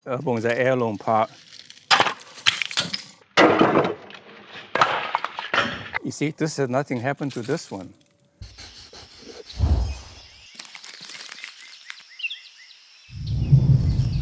a bonsai heirloom pot. You see, this has nothing happened to this one.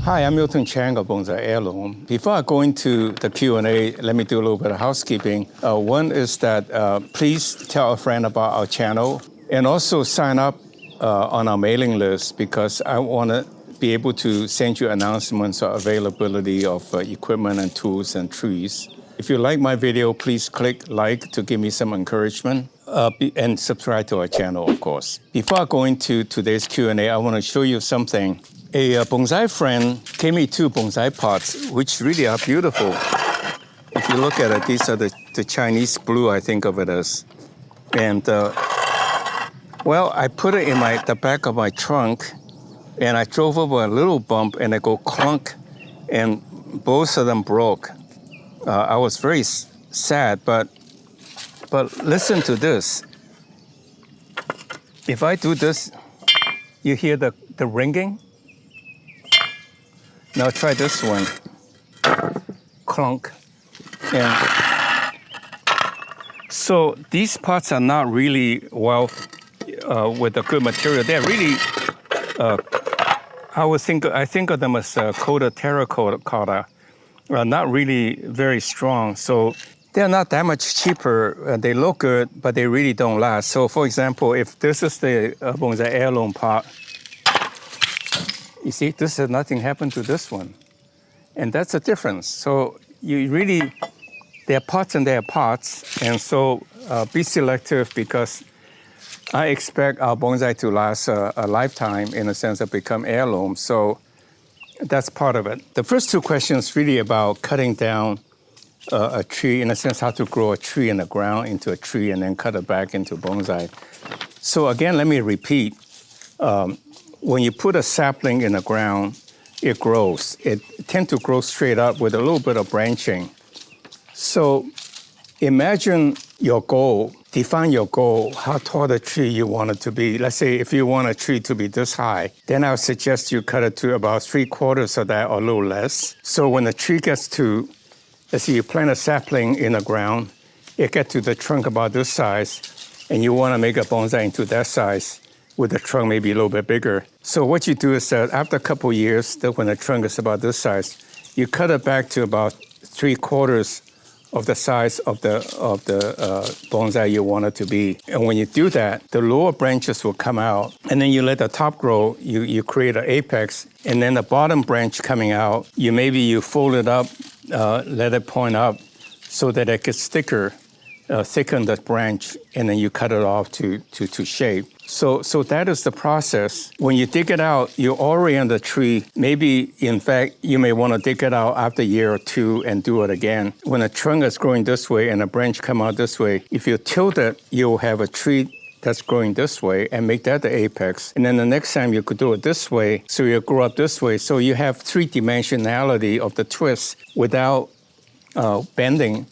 Hi, I'm miltonchang of Bonsai Heirloom. Before I go into the Q&A, let me do a little bit of housekeeping. One is that please tell a friend about our channel and also sign up on our mailing list because I want to be able to send you announcements of availability of equipment and tools and trees. If you like my video, please click like to give me some encouragement and subscribe to our channel, of course. Before I go into today's Q&A, I want to show you something. A bonsai friend gave me 2 bonsai pots, which really are beautiful. If you look at it, these are the Chinese blue, I think of it as. And, well, I put it in the back of my trunk, and I drove over a little bump, and it go clunk, and both of them broke. I was very sad, but listen to this. If I do this, you hear the ringing? Now try this one. Clunk. And so these pots are not really well with a good material. They're really, I think of them as coated terracotta, not really very strong. So they're not that much cheaper. They look good, but they really don't last. So for example, if this is the bonsai heirloom pot, you see, this has nothing happened to this one. And that's a difference. So you really, they're pots and they're pots. And so be selective because I expect our bonsai to last a lifetime in a sense of become heirlooms. So that's part of it. The first 2 questions really about cutting down a tree, in a sense, how to grow a tree in the ground into a tree and then cut it back into bonsai. So again, let me repeat. When you put a sapling in the ground, it grows. It tends to grow straight up with a little bit of branching. So imagine your goal, define your goal, how tall the tree you want it to be. Let's say if you want a tree to be this high, then I would suggest you cut it to about 3/4 of that or a little less. So when the tree gets to, let's say you plant a sapling in the ground, it gets to the trunk about this size, and you want to make a bonsai into that size, with the trunk maybe a little bit bigger. So what you do is that after a couple of years, when the trunk is about this size, you cut it back to about 3/4 of the size of the bonsai you want it to be. And when you do that, the lower branches will come out, and then you let the top grow, you create an apex, and then the bottom branch coming out, you fold it up, let it point up so that it gets thicker, thicken the branch, and then you cut it off to shape. So that is the process. When you dig it out, you orient the tree. Maybe, in fact, you may want to dig it out after a year or 2 and do it again. When a trunk is growing this way and a branch come out this way, if you tilt it, you'll have a tree that's growing this way and make that the apex. And then the next time you could do it this way, so you grow up this way. So you have 3-dimensionality of the twist without bending.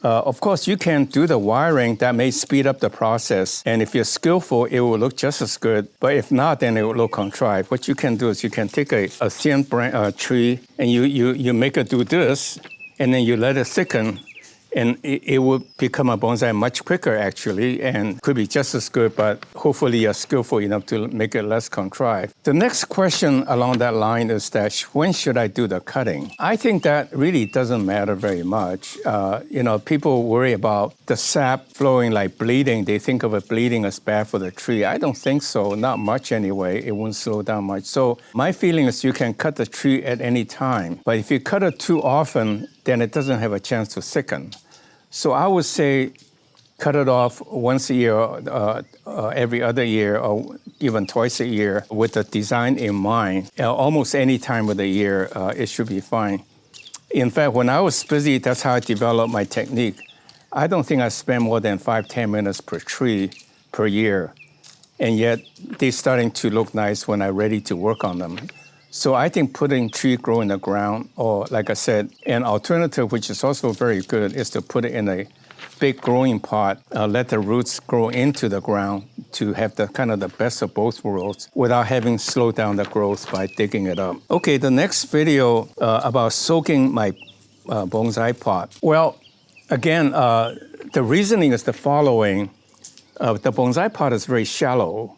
Of course, you can do the wiring that may speed up the process. And if you're skillful, it will look just as good. But if not, then it will look contrived. What you can do is you can take a thin tree and you make it do this, and then you let it thicken. And it will become a bonsai much quicker, actually, and could be just as good, but hopefully you're skillful enough to make it less contrived. The next question along that line is that when should I do the cutting? I think that really doesn't matter very much. People worry about the sap flowing like bleeding. They think of it bleeding as bad for the tree. I don't think so, not much anyway. It won't slow down much. So my feeling is you can cut the tree at any time, but if you cut it too often, then it doesn't have a chance to thicken. So I would say cut it off once a year, every other year, or even twice a year with the design in mind. Almost any time of the year, it should be fine. In fact, when I was busy, that's how I developed my technique. I don't think I spend more than 5-10 minutes per tree per year. And yet they're starting to look nice when I'm ready to work on them. So I think putting tree grow in the ground, or like I said, an alternative, which is also very good, is to put it in a big growing pot, let the roots grow into the ground to have the kind of the best of both worlds without having slowed down the growth by digging it up. Okay, the next video about soaking my bonsai pot. Well, again, the reasoning is the following. The bonsai pot is very shallow.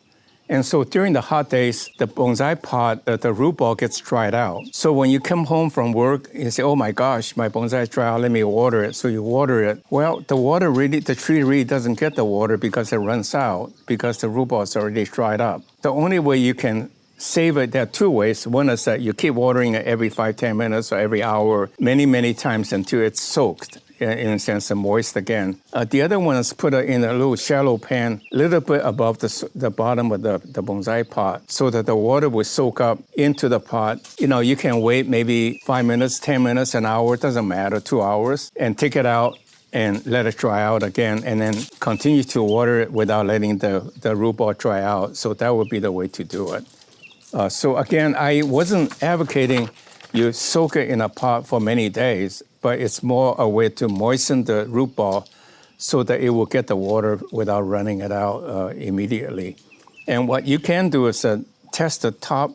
And so during the hot days, the bonsai pot, the root ball gets dried out. So when you come home from work, you say, oh my gosh, my bonsai dried out, let me water it. So you water it. Well, the tree really doesn't get the water because it runs out, because the root ball is already dried up. The only way you can save it, there are two ways. One is that you keep watering it every 5-10 minutes or every hour, many, many times until it's soaked, in a sense, and moist again. The other one is put it in a little shallow pan, a little bit above the bottom of the bonsai pot, so that the water will soak up into the pot. You know, you can wait maybe 5 minutes, 10 minutes, an hour, it doesn't matter, 2 hours, and take it out and let it dry out again, and then continue to water it without letting the root ball dry out. So that would be the way to do it. So again, I wasn't advocating you soak it in a pot for many days, but it's more a way to moisten the root ball so that it will get the water without running it out immediately. And what you can do is test the top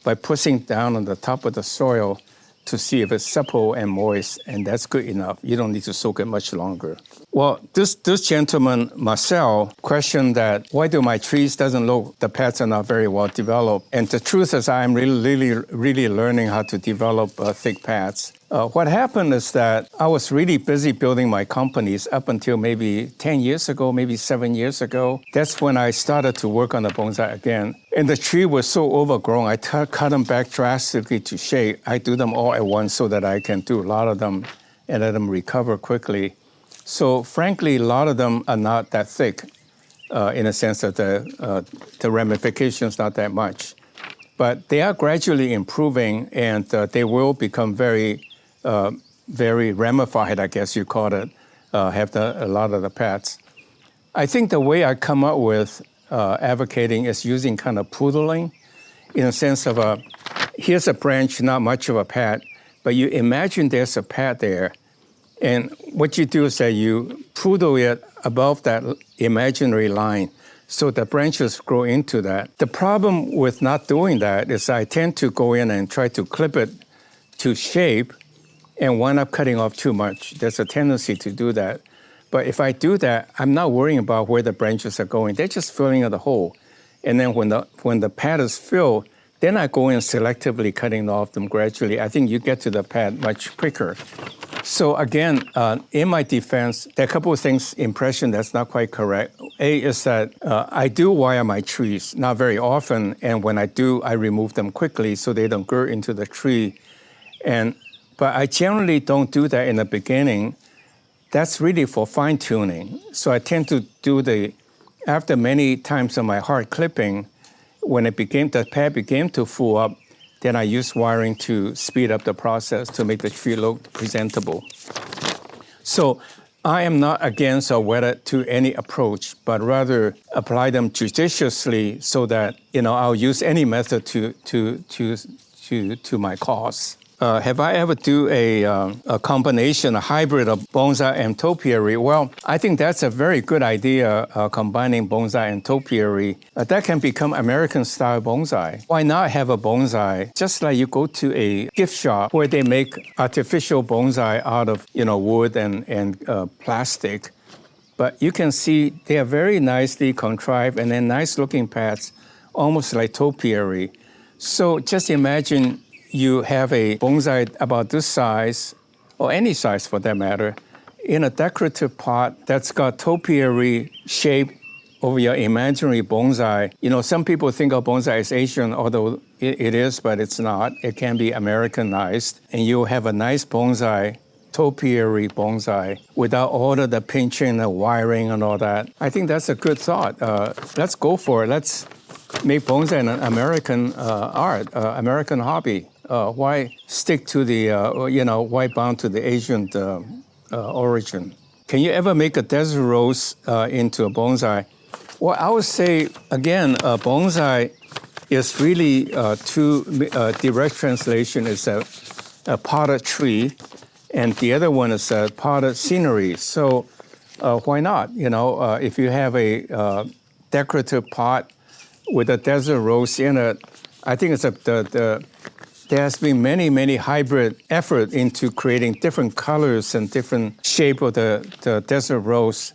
by pushing down on the top of the soil to see if it's supple and moist, and that's good enough. You don't need to soak it much longer. Well, this gentleman, Marcel, questioned that, why do my trees doesn't look, the pads are not very well developed? And the truth is I'm really learning how to develop thick pads. What happened is that I was really busy building my companies up until maybe 10 years ago, maybe 7 years ago. That's when I started to work on the bonsai again. And the tree was so overgrown, I cut them back drastically to shape. I do them all at once so that I can do a lot of them and let them recover quickly. So frankly, a lot of them are not that thick in a sense that the ramifications not that much. But they are gradually improving, and they will become very ramified, I guess you call it, have a lot of the pads. I think the way I come up with advocating is using kind of poodling, in a sense of here's a branch, not much of a pad, but you imagine there's a pad there. And what you do is that you poodle it above that imaginary line so the branches grow into that. The problem with not doing that is I tend to go in and try to clip it to shape and wind up cutting off too much. There's a tendency to do that. But if I do that, I'm not worrying about where the branches are going. They're just filling in the hole. And then when the pad is filled, then I go in selectively cutting off them gradually. I think you get to the pad much quicker. So again, in my defense, there are a couple of things, impression that's not quite correct. A is that I do wire my trees, not very often, and when I do, I remove them quickly so they don't grow into the tree. But I generally don't do that in the beginning. That's really for fine tuning. So I tend to do after many times of my hard clipping, when the pad began to full up, then I use wiring to speed up the process to make the tree look presentable. So I am not against or wedded to any approach, but rather apply them judiciously so that I'll use any method to my cause. Have I ever do a combination, a hybrid of bonsai and topiary? Well, I think that's a very good idea, combining bonsai and topiary. That can become American-style bonsai. Why not have a bonsai, just like you go to a gift shop where they make artificial bonsai out of wood and plastic. But you can see they are very nicely contrived and then nice-looking pads, almost like topiary. So just imagine you have a bonsai about this size, or any size for that matter, in a decorative pot that's got topiary shape over your imaginary bonsai. Some people think of bonsai as Asian, although it is, but it's not. It can be Americanized. And you have a nice bonsai, topiary bonsai, without all of the pinching, the wiring, and all that. I think that's a good thought. Let's go for it. Let's make bonsai an American art, American hobby. Why stick to why bound to the Asian origin? Can you ever make a desert rose into a bonsai? Well, I would say, again, bonsai is really two direct translation is a potted tree, and the other one is a potted scenery. So why not? If you have decorative pot with a desert rose in it. I think it's there has been many hybrid effort into creating different colors and different shape of the desert rose.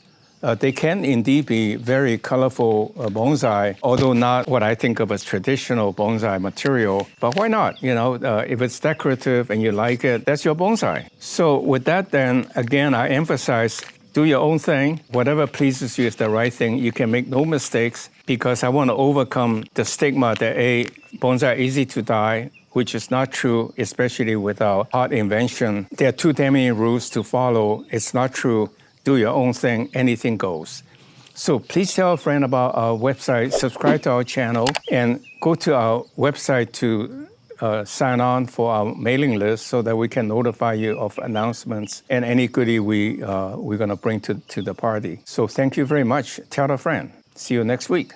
They can indeed be very colorful bonsai, although not what I think of as traditional bonsai material. But why not? You know, if it's decorative and you like it, that's your bonsai. So with that, then again, I emphasize, do your own thing. Whatever pleases you is the right thing. You can make no mistakes, because I want to overcome the stigma that bonsai is easy to die, which is not true, especially with our art invention. There are too many rules to follow. It's not true. Do your own thing, anything goes. So please tell a friend about our website, subscribe to our channel, and go to our website to sign on for our mailing list so that we can notify you of announcements and any goodie we're going to bring to the party. So thank you very much. Tell a friend. See you next week.